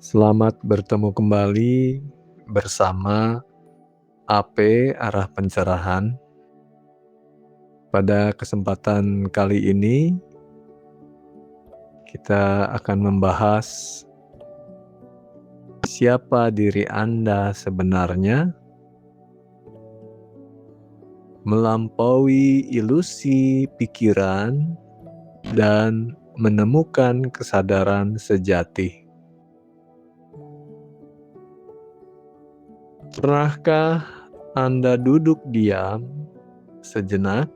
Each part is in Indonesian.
Selamat bertemu kembali bersama AP Arah Pencerahan. Pada kesempatan kali ini, kita akan membahas siapa diri Anda sebenarnya, melampaui ilusi pikiran, dan menemukan kesadaran sejati. Pernahkah Anda duduk diam sejenak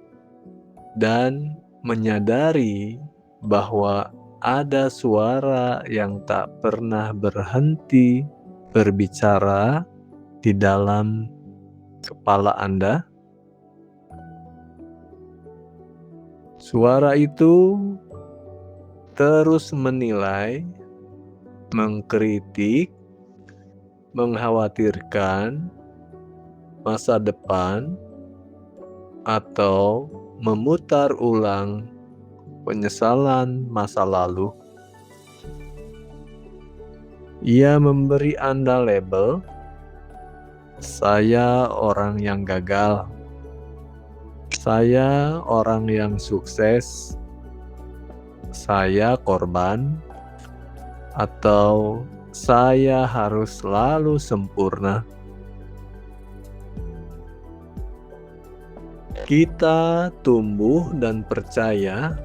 dan menyadari bahwa ada suara yang tak pernah berhenti berbicara di dalam kepala Anda? Suara itu terus menilai, mengkritik, mengkhawatirkan masa depan, atau memutar ulang penyesalan masa lalu. Ia memberi Anda label, "Saya orang yang gagal. Saya orang yang sukses. Saya korban." Atau "Saya harus selalu sempurna." Kita tumbuh dan percaya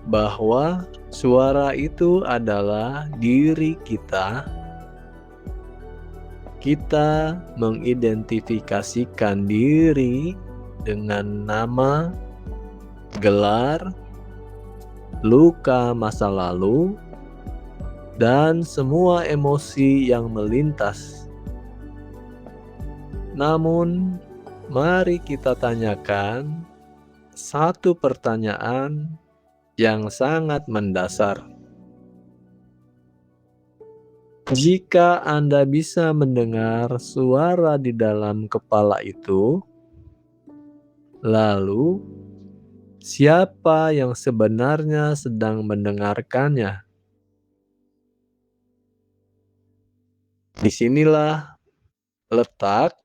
bahwa suara itu adalah diri kita. Kita mengidentifikasikan diri dengan nama, gelar, luka masa lalu, dan semua emosi yang melintas. Namun, mari kita tanyakan satu pertanyaan yang sangat mendasar. Jika Anda bisa mendengar suara di dalam kepala itu, lalu siapa yang sebenarnya sedang mendengarkannya? Disinilah letak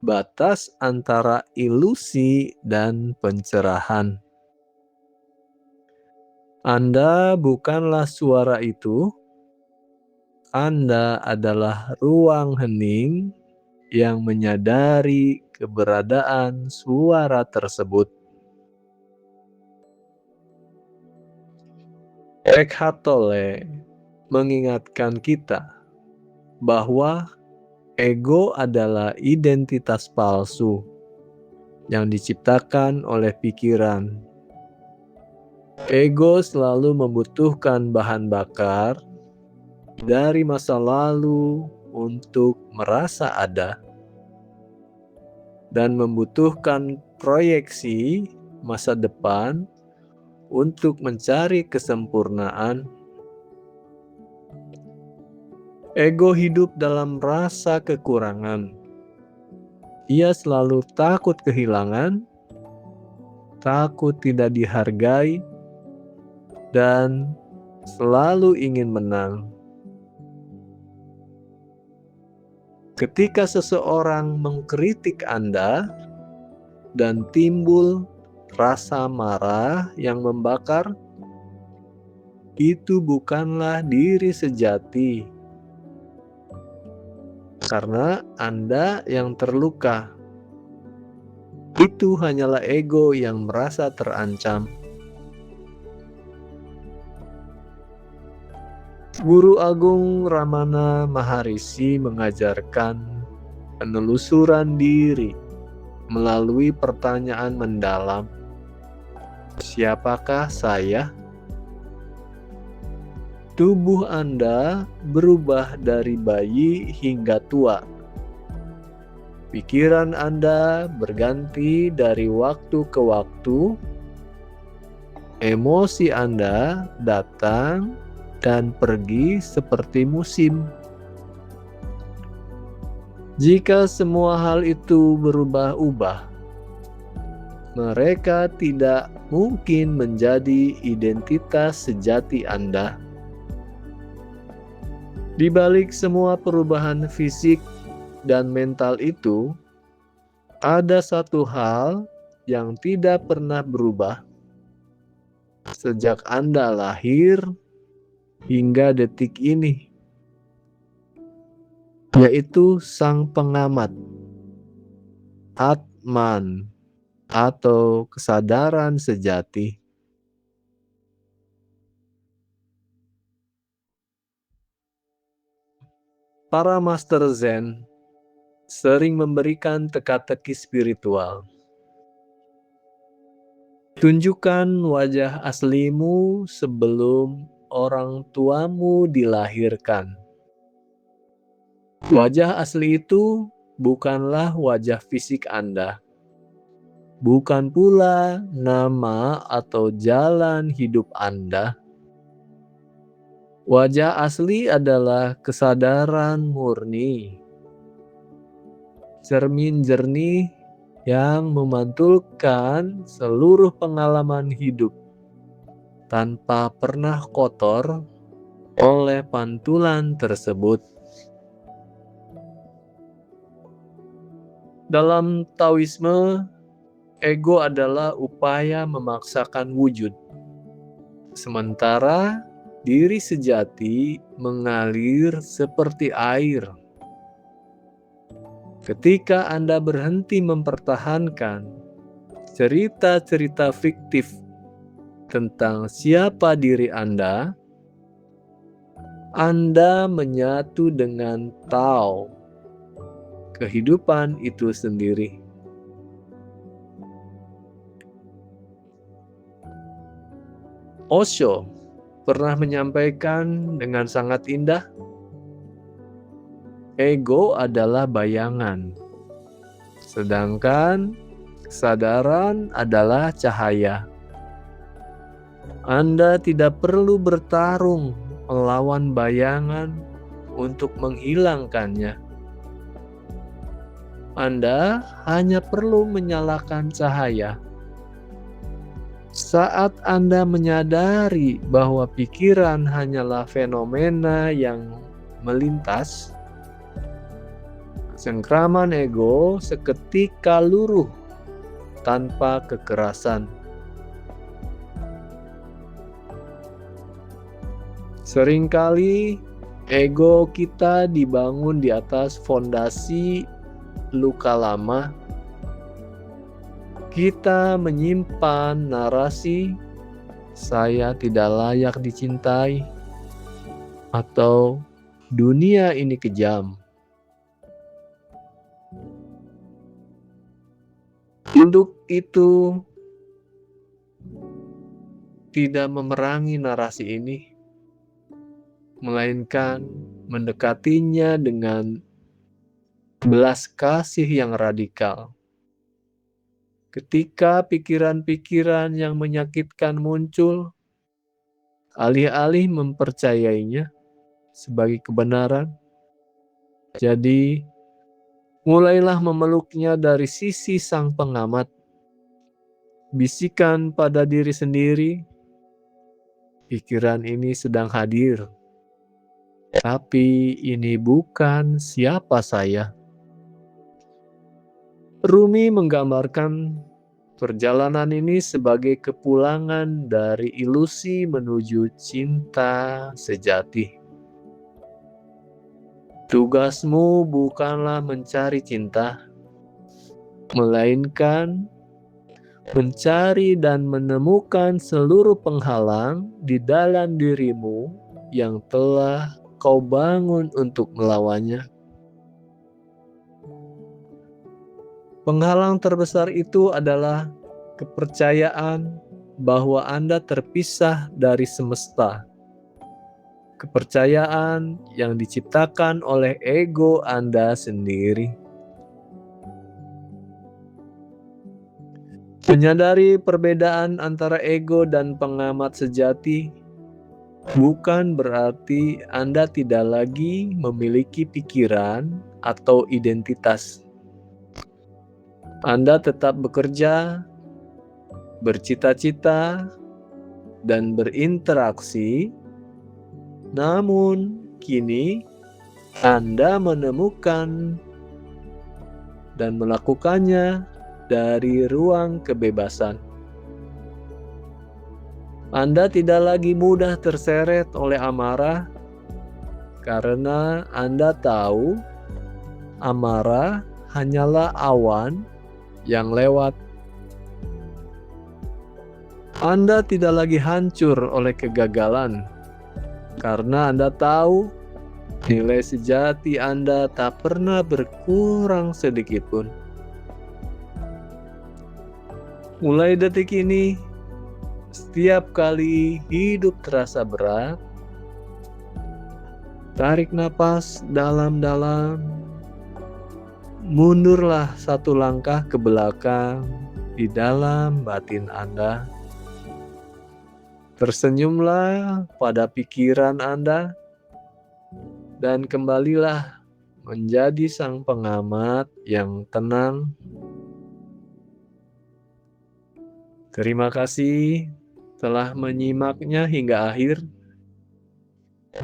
batas antara ilusi dan pencerahan. Anda bukanlah suara itu. Anda adalah ruang hening yang menyadari keberadaan suara tersebut. Eckhart Tolle mengingatkan kita bahwa ego adalah identitas palsu yang diciptakan oleh pikiran. Ego selalu membutuhkan bahan bakar dari masa lalu untuk merasa ada, dan membutuhkan proyeksi masa depan untuk mencari kesempurnaan. Ego hidup dalam rasa kekurangan. Ia selalu takut kehilangan, takut tidak dihargai, dan selalu ingin menang. Ketika seseorang mengkritik Anda dan timbul rasa marah yang membakar, itu bukanlah diri sejati, karena Anda yang terluka. Itu hanyalah ego yang merasa terancam. Guru Agung Ramana Maharishi mengajarkan penelusuran diri melalui pertanyaan mendalam. Siapakah saya? Tubuh Anda berubah dari bayi hingga tua. Pikiran Anda berganti dari waktu ke waktu. Emosi Anda datang dan pergi seperti musim. Jika semua hal itu berubah-ubah, mereka tidak mungkin menjadi identitas sejati Anda. Di balik semua perubahan fisik dan mental itu, ada satu hal yang tidak pernah berubah sejak Anda lahir hingga detik ini, yaitu Sang Pengamat, Atman, atau kesadaran sejati. Para master Zen sering memberikan teka-teki spiritual. Tunjukkan wajah aslimu sebelum orang tuamu dilahirkan. Wajah asli itu bukanlah wajah fisik Anda, bukan pula nama atau jalan hidup Anda. Wajah asli adalah kesadaran murni, cermin jernih yang memantulkan seluruh pengalaman hidup tanpa pernah kotor oleh pantulan tersebut. Dalam Taoisme, ego adalah upaya memaksakan wujud, sementara diri sejati mengalir seperti air. Ketika Anda berhenti mempertahankan cerita-cerita fiktif tentang siapa diri Anda menyatu dengan Tao, kehidupan itu sendiri. Osho pernah menyampaikan dengan sangat indah, ego adalah bayangan, sedangkan kesadaran adalah cahaya. Anda tidak perlu bertarung melawan bayangan untuk menghilangkannya. Anda hanya perlu menyalakan cahaya. Saat Anda menyadari bahwa pikiran hanyalah fenomena yang melintas, cengkraman ego seketika luruh tanpa kekerasan. Seringkali ego kita dibangun di atas fondasi luka lama. Kita menyimpan narasi saya tidak layak dicintai atau dunia ini kejam. Untuk itu, tidak memerangi narasi ini, melainkan mendekatinya dengan belas kasih yang radikal. Ketika pikiran-pikiran yang menyakitkan muncul, alih-alih mempercayainya sebagai kebenaran, jadi mulailah memeluknya dari sisi Sang Pengamat. Bisikan pada diri sendiri, pikiran ini sedang hadir, tapi ini bukan siapa saya. Rumi menggambarkan perjalanan ini sebagai kepulangan dari ilusi menuju cinta sejati. Tugasmu bukanlah mencari cinta, melainkan mencari dan menemukan seluruh penghalang di dalam dirimu yang telah kau bangun untuk melawannya. Penghalang terbesar itu adalah kepercayaan bahwa Anda terpisah dari semesta. Kepercayaan yang diciptakan oleh ego Anda sendiri. Menyadari perbedaan antara ego dan pengamat sejati bukan berarti Anda tidak lagi memiliki pikiran atau identitas. Anda tetap bekerja, bercita-cita, dan berinteraksi, namun kini Anda menemukan dan melakukannya dari ruang kebebasan. Anda tidak lagi mudah terseret oleh amarah karena Anda tahu amarah hanyalah awan yang lewat. Anda tidak lagi hancur oleh kegagalan karena Anda tahu nilai sejati Anda tak pernah berkurang sedikitpun. Mulai detik ini, setiap kali hidup terasa berat, tarik napas dalam-dalam, mundurlah satu langkah ke belakang di dalam batin Anda. Tersenyumlah pada pikiran Anda dan kembalilah menjadi sang pengamat yang tenang. Terima kasih telah menyimaknya hingga akhir.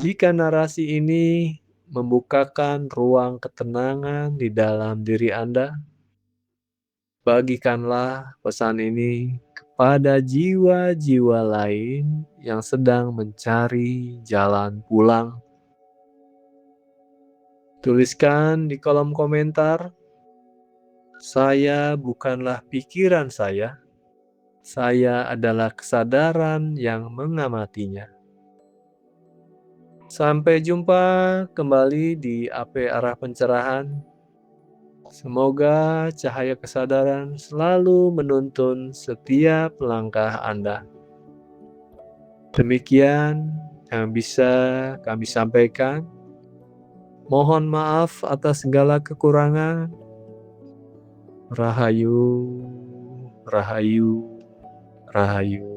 Jika narasi ini membukakan ruang ketenangan di dalam diri Anda, bagikanlah pesan ini kepada jiwa-jiwa lain yang sedang mencari jalan pulang. Tuliskan di kolom komentar, "Saya bukanlah pikiran saya adalah kesadaran yang mengamatinya." Sampai jumpa kembali di AP Arah Pencerahan. Semoga cahaya kesadaran selalu menuntun setiap langkah Anda. Demikian yang bisa kami sampaikan. Mohon maaf atas segala kekurangan. Rahayu, Rahayu, Rahayu.